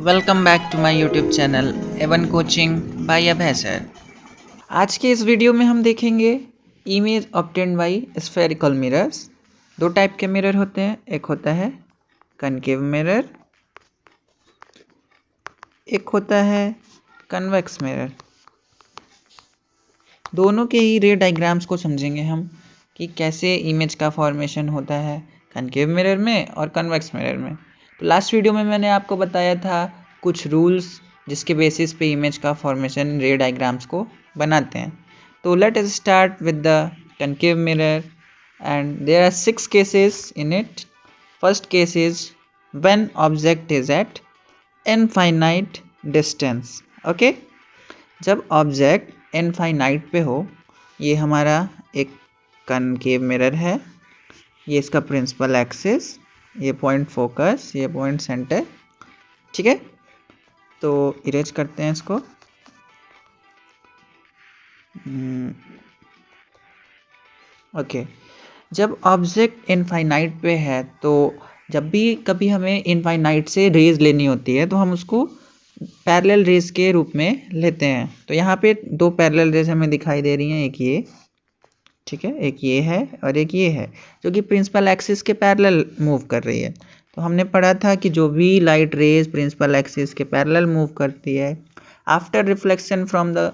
Welcome back to my YouTube channel Avon coaching by Abhay sir. आज के इस video में हम देखेंगे image obtained by spherical mirrors. दो टाइप के मिरर होते हैं, एक होता है कनकेव मिरर, एक होता है कन्वेक्स मिरर। दोनों के ही रे डायग्राम्स को समझेंगे हम कि कैसे इमेज का फॉर्मेशन होता है कनकेव मिरर में और कन्वेक्स मिरर में। तो लास्ट वीडियो में मैंने आपको बताया था कुछ रूल्स जिसके बेसिस पे इमेज का फॉर्मेशन रे डायग्राम्स को बनाते हैं। तो let us start with the concave mirror and there are 6 cases in it. First case is when object is at infinite distance. Okay, जब ऑब्जेक्ट इनफाइनाइट पे हो, ये हमारा एक कनकेव मिरर है, ये इसका प्रिंसिपल एक्सिस, ये पॉइंट फोकस, ये पॉइंट सेंटर। ठीक है, तो इरेज करते हैं इसको। ओके, जब ऑब्जेक्ट इनफाइनाइट पे है तो जब भी कभी हमें इनफाइनाइट से रेज लेनी होती है तो हम उसको पैरेलल रेज के रूप में लेते हैं। तो यहाँ पे दो पैरेलल रेज हमें दिखाई दे रही हैं, एक ये, ठीक है, एक ये है और एक ये है, जो कि प्रिंसिपल एक्सिस के पैरेलल मूव कर रही है। तो हमने पढ़ा था कि जो भी लाइट रेज प्रिंसिपल एक्सिस के पैरेलल मूव करती है, after reflection from the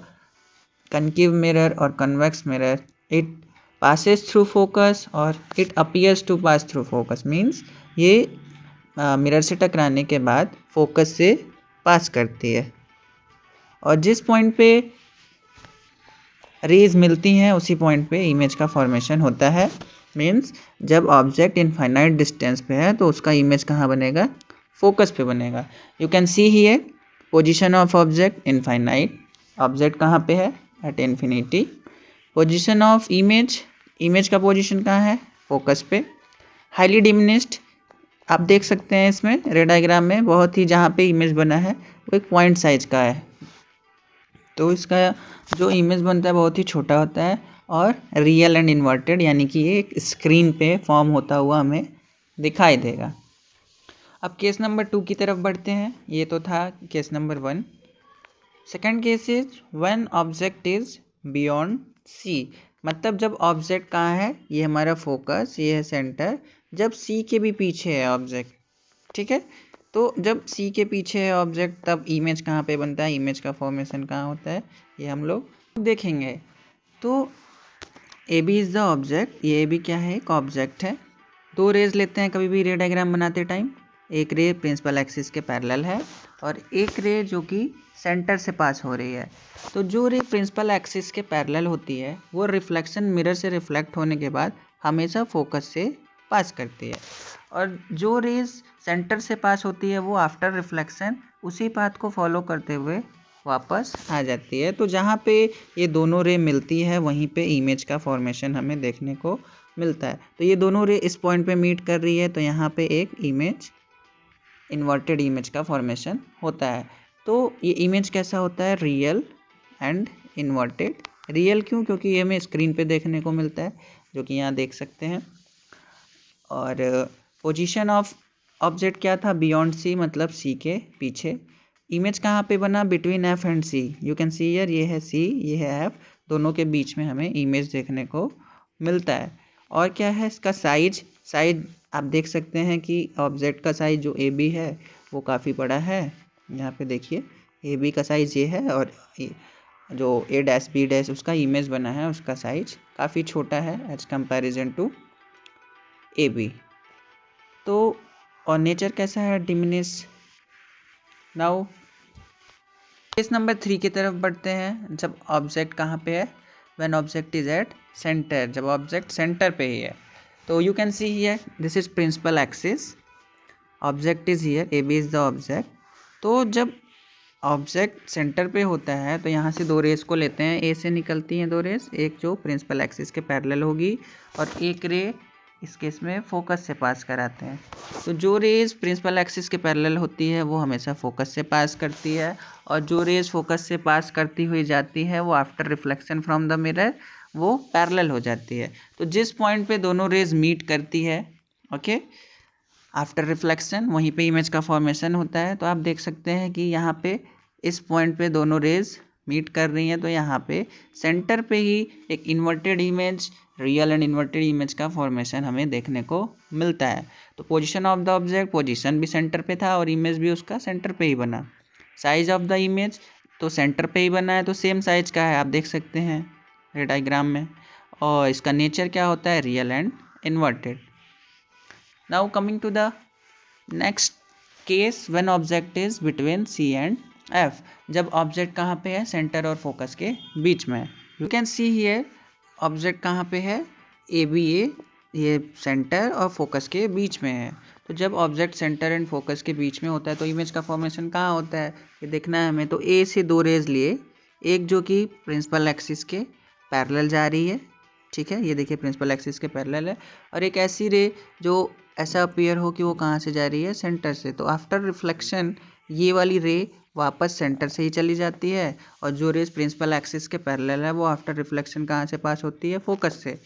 concave mirror और convex mirror, it passes through focus और it appears to pass through focus, means ये मिरर से टकराने के बाद फोकस से पास करती है और जिस पॉइंट पे रेज मिलती हैं उसी पॉइंट पे इमेज का फॉर्मेशन होता है। मीन्स जब ऑब्जेक्ट इनफाइनाइट डिस्टेंस पे है तो उसका इमेज कहाँ बनेगा? फोकस पे बनेगा। You can see here position of object infinite, object कहाँ पे है? At infinity. Position of image, image का पोजीशन कहाँ है? फोकस पे। हाईली डिमिनिश्ड, आप देख सकते हैं इसमें रे डायग्राम में बहुत ही जहाँ पे इमेज बना है वो एक पॉइंट साइज का है, तो इसका जो इमेज बनता है बहुत ही छोटा होता है और रियल एंड इन्वर्टेड, यानी कि ये एक स्क्रीन पे फॉर्म होता हुआ हमें दिखाई देगा। अब केस नंबर 2 की तरफ बढ़ते हैं। ये तो था case number 1। Second case is when object is beyond C, मतलब जब ऑब्जेक्ट कहाँ है? ये हमारा फोकस, ये है सेंटर, जब सी के भी पीछे है ऑब्जेक्ट। ठीक है, तो जब सी के पीछे है ऑब्जेक्ट तब इमेज कहाँ पे बनता है? इमेज का फॉर्मेशन कहाँ होता है ये हम लोग देखेंगे। तो A B is the object, ये भी क्या है? एक ऑब्जेक्ट है। दो रेज लेते हैं कभी भी रे डायग्राम बनाते टाइम। एक रे प्रिंसिपल एक्सिस के पैरेलल है और एक रे जो कि सेंटर से पास हो रही है। तो जो रे प्रिंसिपल एक्सिस के पैरेलल होती है वो रिफ्लेक्शन मिरर से रिफ्लेक्ट होने के बाद हमेशा फोकस से पास करती है, और जो रेज सेंटर से पास होती है वो आफ्टर रिफ्लेक्शन उसी पाथ को फॉलो करते हुए वापस आ जाती है। तो जहाँ पे ये दोनों रे मिलती है वहीं पे इमेज का फॉर्मेशन हमें देखने को मिलता है। तो ये दोनों रे इस पॉइंट पे मीट कर रही है तो यहाँ पे एक इमेज, इन्वर्टेड इमेज का फॉर्मेशन होता है। तो ये इमेज कैसा होता है? Real and inverted. रियल क्यों? क्योंकि ये हमें स्क्रीन पे देखने को मिलता है, जो कि यहाँ देख सकते हैं। और पोजीशन ऑफ ऑब्जेक्ट क्या था? बियॉन्ड सी, मतलब सी के पीछे। इमेज कहाँ पे बना? Between F and C. You can see here, ये है सी, ये है एफ, दोनों के बीच में हमें इमेज देखने को मिलता है। और क्या है इसका साइज? साइज आप देख सकते हैं कि ऑब्जेक्ट का साइज जो ए बी है वो काफ़ी बड़ा है। यहाँ पे देखिए ए बी का साइज ये है और जो ए डैश बी डैश उसका इमेज बना है उसका साइज काफ़ी छोटा है as comparison to A B. तो और नेचर कैसा है? डिमिनिश। नाउ केस नंबर 3 की तरफ बढ़ते हैं। जब ऑब्जेक्ट कहाँ पे है? When object is at centre, जब ऑब्जेक्ट सेंटर पे ही है। तो you can see here this is principal axis, object is here, A B is the object. तो जब ऑब्जेक्ट सेंटर पे होता है तो यहाँ से दो रेस को लेते हैं, ए से निकलती हैं दो रेस, एक जो प्रिंसिपल एक्सिस के पैरेलल होगी और एक रे इस केस में फोकस से पास कराते हैं। तो जो रेज प्रिंसिपल एक्सिस के पैरेलल होती है वो हमेशा फोकस से पास करती है, और जो रेज फोकस से पास करती हुई जाती है वो after reflection from the mirror वो पैरेलल हो जाती है। तो जिस पॉइंट पे दोनों रेज मीट करती है, ओके, आफ्टर रिफ्लेक्शन वहीं पे इमेज का फॉर्मेशन होता है। तो आप देख सकते हैं कि यहाँ पे इस पॉइंट पे दोनों रेज मीट कर रही हैं, तो यहाँ पे सेंटर पे ही एक inverted image, real and inverted image का फॉर्मेशन हमें देखने को मिलता है। तो position of the object, position भी सेंटर पे था और इमेज भी उसका सेंटर पे ही बना। साइज ऑफ द इमेज, तो सेंटर पे ही बना है तो सेम साइज का है, आप देख सकते हैं ये डायग्राम में। और इसका नेचर क्या होता है, real and inverted. Now coming to the next case, when object is between C and F. जब ऑब्जेक्ट कहाँ पे है, सेंटर और फोकस के बीच में। You can see here object कहाँ पे है, ए बी ए, ये सेंटर और फोकस के बीच में है। तो जब ऑब्जेक्ट सेंटर एंड फोकस के बीच में होता है तो इमेज का फॉर्मेशन कहाँ होता है, ये देखना है हमें। तो ए से दो रेज लिए, एक जो कि प्रिंसिपल एक्सिस के पैरेलल जा रही है, ठीक है, ये देखिए प्रिंसिपल एक्सिस के पैरेलल है, और एक ऐसी रे जो ऐसा अपीयर हो कि वो कहाँ से जा रही है, सेंटर से। तो आफ्टर रिफ्लेक्शन ये वाली रे वापस सेंटर से ही चली जाती है, और जो रेज प्रिंसिपल एक्सिस के पैरेलल है वो आफ्टर रिफ्लेक्शन कहाँ से पास होती है, फोकस से।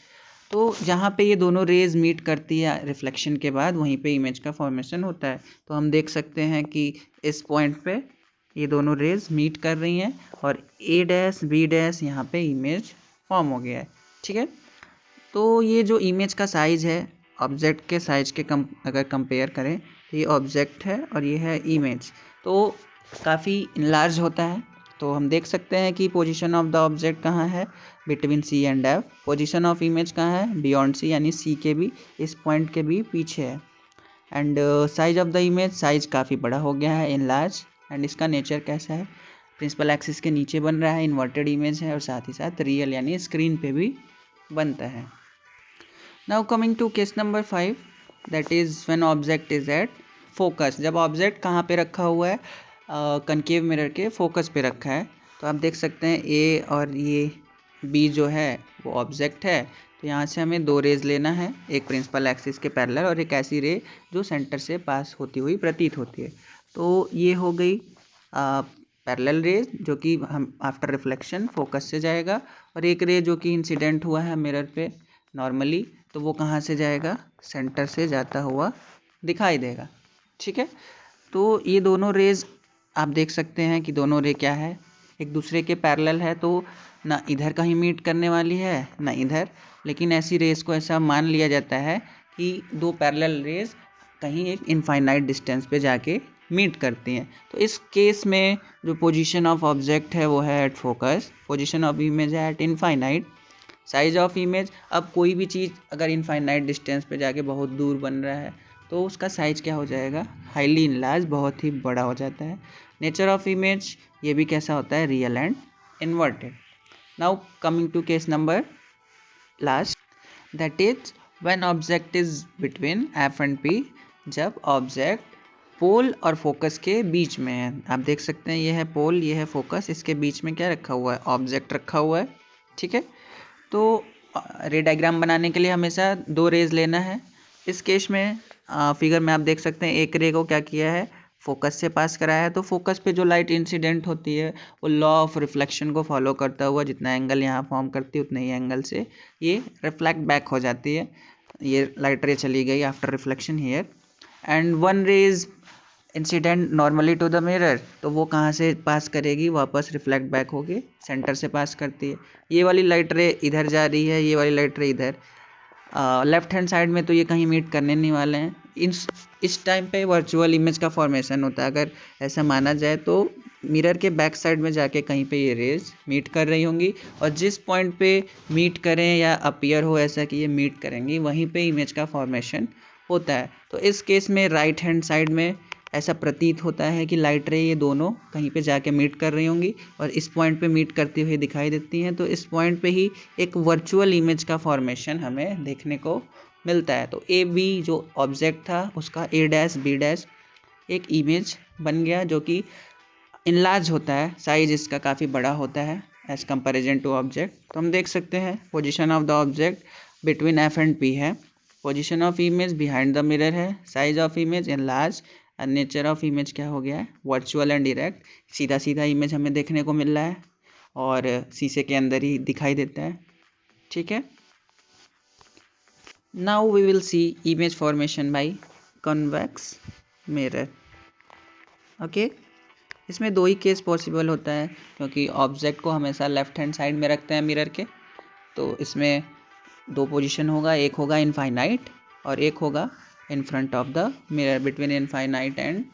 तो जहाँ पे ये दोनों रेज मीट करती है रिफ्लेक्शन के बाद, वहीं पे इमेज का फॉर्मेशन होता है। तो हम देख सकते हैं कि इस पॉइंट पे ये दोनों रेज मीट कर रही हैं और ए डैश बी डैश यहाँ पे इमेज फॉर्म हो गया है, ठीक है। तो ये जो इमेज का साइज है ऑब्जेक्ट के साइज के अगर कंपेयर करें तो ये ऑब्जेक्ट है और ये है इमेज, तो काफ़ी इनलार्ज होता है। तो हम देख सकते हैं कि पोजीशन ऑफ द ऑब्जेक्ट कहाँ है, between C and F. Position of image कहाँ है, बियॉन्ड सी, यानी सी के भी, इस पॉइंट के भी पीछे है। And size of the image, size काफ़ी बड़ा हो गया है, इनलार्ज। एंड इसका नेचर कैसा है, प्रिंसिपल एक्सिस के नीचे बन रहा है, इन्वर्टेड इमेज है, और साथ ही साथ रियल यानी स्क्रीन पे भी बनता है। Now coming to case number 5, that is when object is at focus. जब ऑब्जेक्ट कहाँ पे रखा हुआ है, कनकेव मिरर के फोकस पे रखा है। तो आप देख सकते हैं ए और ये बी जो है वो ऑब्जेक्ट है। तो यहाँ से हमें दो रेज लेना है, एक प्रिंसिपल एक्सिस के पैरेलल और एक ऐसी रे जो सेंटर से पास होती हुई प्रतीत होती है। तो ये हो गई पैरेलल रे जो कि हम आफ्टर रिफ्लेक्शन फोकस से जाएगा, और एक रे जो कि इंसिडेंट हुआ है मिरर पे नॉर्मली, तो वो कहाँ से जाएगा, सेंटर से जाता हुआ दिखाई देगा, ठीक है। तो ये दोनों रेज आप देख सकते हैं कि दोनों रे क्या है, एक दूसरे के पैरेलल है, तो ना इधर कहीं मीट करने वाली है ना इधर। लेकिन ऐसी रेस को ऐसा मान लिया जाता है कि दो पैरेलल रेस कहीं एक इनफाइनाइट डिस्टेंस पे जाके मीट करती हैं। तो इस केस में जो पोजीशन ऑफ ऑब्जेक्ट है वो है at focus, position of image है at infinite, size of image, अब कोई भी चीज़ अगर इनफाइनाइट डिस्टेंस पे जाके बहुत दूर बन रहा है तो उसका साइज क्या हो जाएगा, हाईली इनलार्ज, बहुत ही बड़ा हो जाता है। नेचर ऑफ इमेज ये भी कैसा होता है, real and inverted. Now coming to case number last, that is when object is between F and P. जब ऑब्जेक्ट पोल और फोकस के बीच में है, आप देख सकते हैं ये है पोल, ये है फोकस, इसके बीच में क्या रखा हुआ है, ऑब्जेक्ट रखा हुआ है, ठीक है। तो रे डायग्राम बनाने के लिए हमेशा दो रेज लेना है। इस केस में फिगर में आप देख सकते हैं एक रे को क्या किया है, फोकस से पास कराया है। तो फोकस पे जो लाइट इंसिडेंट होती है वो लॉ ऑफ रिफ्लेक्शन को फॉलो करता हुआ जितना एंगल यहाँ फॉर्म करती है उतने ही एंगल से ये रिफ्लेक्ट बैक हो जाती है। ये लाइट रे चली गई after reflection here, and one rays incident normally to the mirror, तो वो कहाँ से पास करेगी, वापस रिफ्लेक्ट बैक होके सेंटर से पास करती है। ये वाली लाइट रे इधर जा रही है, ये वाली लाइट रे इधर, लेफ्ट हैंड साइड में, तो ये कहीं मीट करने नहीं वाले हैं। इस टाइम पे वर्चुअल इमेज का फॉर्मेशन होता है। अगर ऐसा माना जाए तो मिरर के बैक साइड में जाके कहीं पे ये रेज मीट कर रही होंगी, और जिस पॉइंट पे मीट करें या अपीयर हो ऐसा कि ये मीट करेंगी, वहीं पे इमेज का फॉर्मेशन होता है। तो इस केस में राइट हैंड साइड में ऐसा प्रतीत होता है कि लाइट रे ये दोनों कहीं पे जाके मीट कर रही होंगी और इस पॉइंट पे मीट करती हुई दिखाई देती हैं। तो इस पॉइंट पे ही एक वर्चुअल इमेज का फॉर्मेशन हमें देखने को मिलता है। तो ए बी जो ऑब्जेक्ट था उसका ए डैश बी डैश एक इमेज बन गया जो कि इनलार्ज होता है, साइज इसका काफ़ी बड़ा होता है एज कंपेरिजन टू ऑब्जेक्ट। तो हम देख सकते हैं position of the object between F and P है, position of image behind the mirror है, साइज ऑफ इमेज इनलार्ज, और नेचर ऑफ इमेज क्या हो गया है, वर्चुअल एंड डायरेक्ट, सीधा सीधा इमेज हमें देखने को मिल रहा है और शीशे के अंदर ही दिखाई देता है, ठीक है। Now we will see image formation by convex mirror. Okay, इसमें दो ही केस पॉसिबल होता है क्योंकि ऑब्जेक्ट को हमेशा लेफ्ट हैंड साइड में रखते हैं मिरर के, तो इसमें दो पोजीशन होगा, एक होगा इनफाइनाइट और एक होगा in front of the mirror between infinite and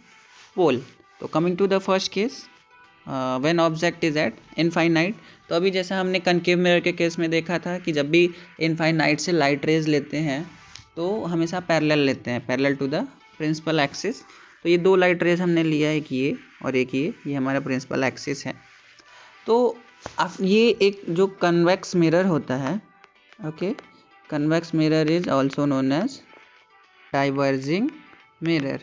pole. तो coming to the first case, when object is at infinite, तो अभी जैसा हमने कनकेव मिरर के केस में देखा था कि जब भी इनफाइनाइट से लाइट रेज लेते हैं तो हमेशा पैरेलल लेते हैं, parallel to the principal axis. तो ये दो लाइट रेज हमने लिया, एक ये और एक ये हमारा प्रिंसिपल एक्सिस है। तो ये एक जो कन्वेक्स मिरर होता है, okay, convex mirror is also known as diverging mirror.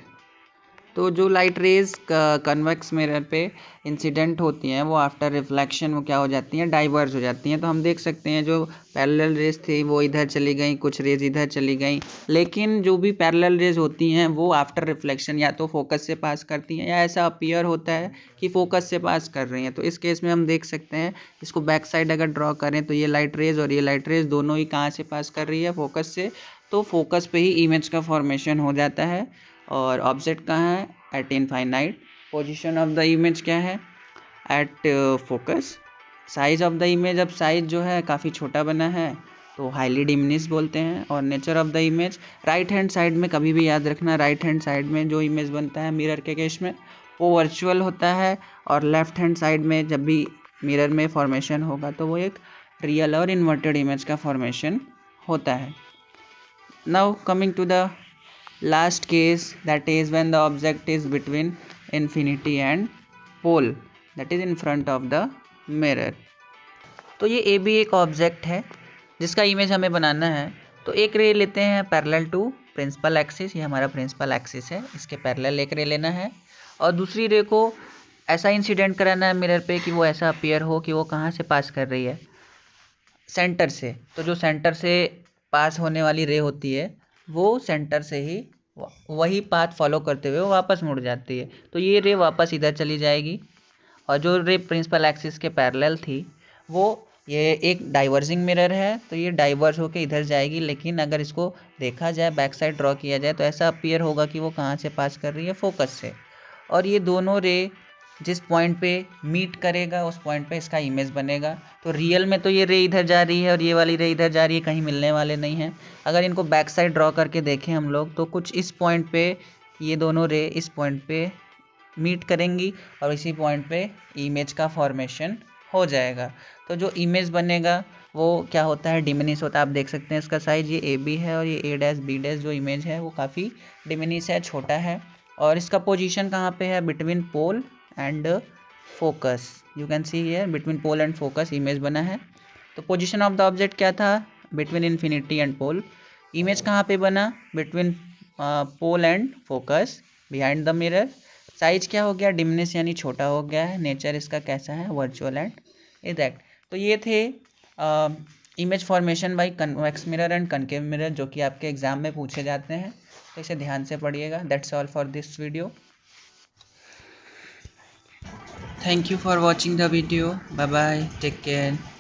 तो जो लाइट रेज कन्वेक्स मिरर पे इंसिडेंट होती हैं वो आफ्टर रिफ्लेक्शन वो क्या हो जाती हैं, डाइवर्ज हो जाती हैं। तो हम देख सकते हैं जो पैरेलल रेज थी वो इधर चली गई, कुछ रेज इधर चली गई, लेकिन जो भी पैरेलल रेज होती हैं वो आफ्टर रिफ्लेक्शन या तो फोकस से पास करती हैं या ऐसा अपीयर होता है कि फोकस से पास कर रही हैं। तो इस केस में हम देख सकते हैं, इसको बैक साइड अगर ड्रॉ करें तो ये लाइट रेज और ये लाइट रेज दोनों ही कहाँ से पास कर रही है, फोकस से। तो फोकस पे ही इमेज का फॉर्मेशन हो जाता है। और ऑब्जेक्ट कहाँ है, at infinite. Position of the image क्या है, at focus. Size of the image, अब साइज जो है काफ़ी छोटा बना है तो हाईली डिमिनिश बोलते हैं। और nature of the image, right hand side में कभी भी याद रखना, राइट हैंड साइड में जो इमेज बनता है मिरर के केस में वो वर्चुअल होता है, और लेफ्ट हैंड साइड में जब भी मिरर में फॉर्मेशन होगा तो वो एक रियल और इन्वर्टेड इमेज का फॉर्मेशन होता है। Now coming to the last case, that is when the object is between infinity and pole, that is in front of the mirror। तो ये ए भी एक ऑब्जेक्ट है जिसका इमेज हमें बनाना है। तो एक रे लेते हैं पैरेलल टू प्रिंसिपल एक्सिस, ये हमारा प्रिंसिपल एक्सिस है, इसके पैरेलल एक रे लेना है और दूसरी रे को ऐसा इंसिडेंट कराना है मिरर पे कि वो ऐसा अपीयर हो कि वो कहाँ से पास कर रही है, सेंटर से। तो जो सेंटर से पास होने वाली रे होती है वो सेंटर से ही वही पाथ फॉलो करते हुए वापस मुड़ जाती है। तो ये रे वापस इधर चली जाएगी, और जो रे प्रिंसिपल एक्सिस के पैरेलल थी वो, ये एक डाइवर्जिंग मिरर है तो ये डाइवर्ज होके इधर जाएगी। लेकिन अगर इसको देखा जाए, बैक साइड ड्रॉ किया जाए, तो ऐसा अपीयर होगा कि वो कहाँ से पास कर रही है, फोकस से। और ये दोनों रे जिस पॉइंट पे मीट करेगा उस पॉइंट पे इसका इमेज बनेगा। तो रियल में तो ये रे इधर जा रही है और ये वाली रे इधर जा रही है, कहीं मिलने वाले नहीं हैं। अगर इनको बैक साइड ड्रॉ करके देखें हम लोग तो कुछ इस पॉइंट पे ये दोनों रे इस पॉइंट पे मीट करेंगी और इसी पॉइंट पे इमेज का फॉर्मेशन हो जाएगा। तो जो इमेज बनेगा वो क्या होता है, डिमिनिश होता है। आप देख सकते हैं इसका साइज, ये ए बी है और ये ए डैश बी डैश जो इमेज है वो काफ़ी डिमिनिश है, छोटा है। और इसका पोजीशन कहाँ पे है, between pole and focus. You can see here between pole and focus image बना है। तो पोजीशन ऑफ द ऑब्जेक्ट क्या था, between infinity and pole. Image कहाँ पे बना, between pole and focus behind the mirror. Size क्या हो गया, डिमिनिश यानी छोटा हो गया है। नेचर इसका कैसा है, वर्चुअल एंड एग्जैक्ट। तो ये थे image formation by convex mirror and concave mirror, जो कि आपके एग्जाम में पूछे जाते हैं। तो इसे ध्यान से पढ़िएगा। That's all for this video. Thank you for watching the video. Bye bye. Take care.